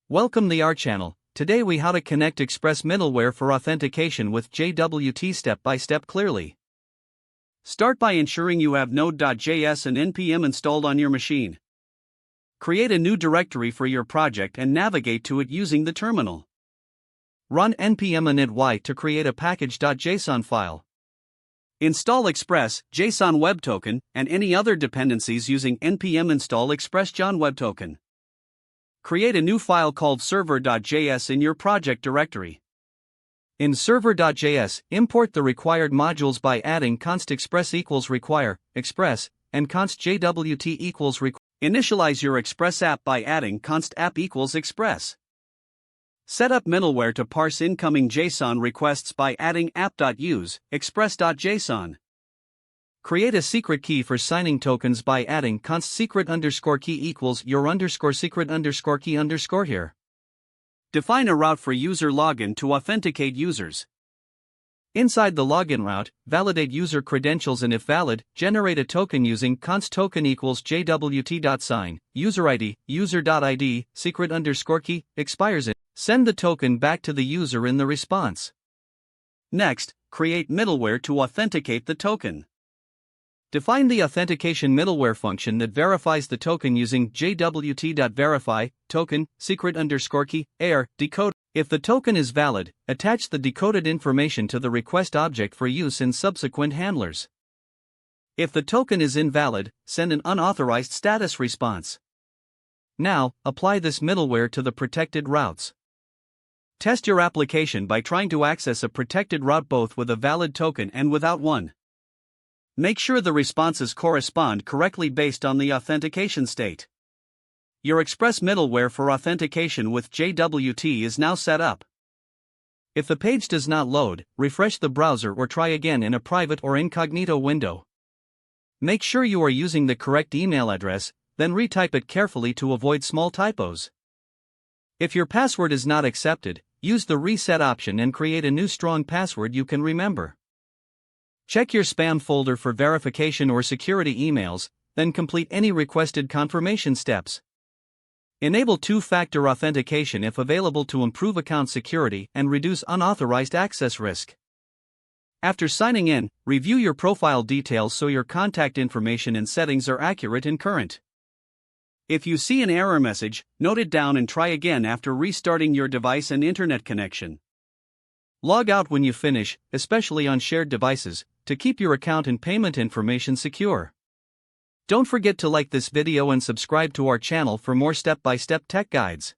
Welcome to our channel. Today we how to connect Express middleware for authentication with JWT step by step clearly. Start by ensuring you have Node.js and npm installed on your machine. Create a new directory for your project and navigate to it using the terminal. Run npm init to create a package.json file. Install Express, JSON Web Token, and any other dependencies using npm install Express JSON Web Token. Create a new file called server.js in your project directory. In server.js, import the required modules by adding const express equals require express and const JWT equals require. Initialize your Express app by adding const app equals express. Set up middleware to parse incoming JSON requests by adding app.use express.json. Create a secret key for signing tokens by adding const secret_key equals your _secret_key_ here. Define a route for user login to authenticate users. Inside the login route, validate user credentials and if valid, generate a token using const token equals jwt.sign, user ID, user.id, secret_key, expires it. Send the token back to the user in the response. Next, create middleware to authenticate the token. Define the authentication middleware function that verifies the token using jwt.verify, token, secret_key, decode. If the token is valid, attach the decoded information to the request object for use in subsequent handlers. If the token is invalid, send an unauthorized status response. Now, apply this middleware to the protected routes. Test your application by trying to access a protected route both with a valid token and without one. Make sure the responses correspond correctly based on the authentication state. Your Express middleware for authentication with JWT is now set up. If the page does not load, refresh the browser or try again in a private or incognito window. Make sure you are using the correct email address, then retype it carefully to avoid small typos. If your password is not accepted, use the reset option and create a new strong password you can remember. Check your spam folder for verification or security emails, then complete any requested confirmation steps. Enable two-factor authentication if available to improve account security and reduce unauthorized access risk. After signing in, review your profile details so your contact information and settings are accurate and current. If you see an error message, note it down and try again after restarting your device and internet connection. Log out when you finish, especially on shared devices, to keep your account and payment information secure. Don't forget to like this video and subscribe to our channel for more step-by-step tech guides.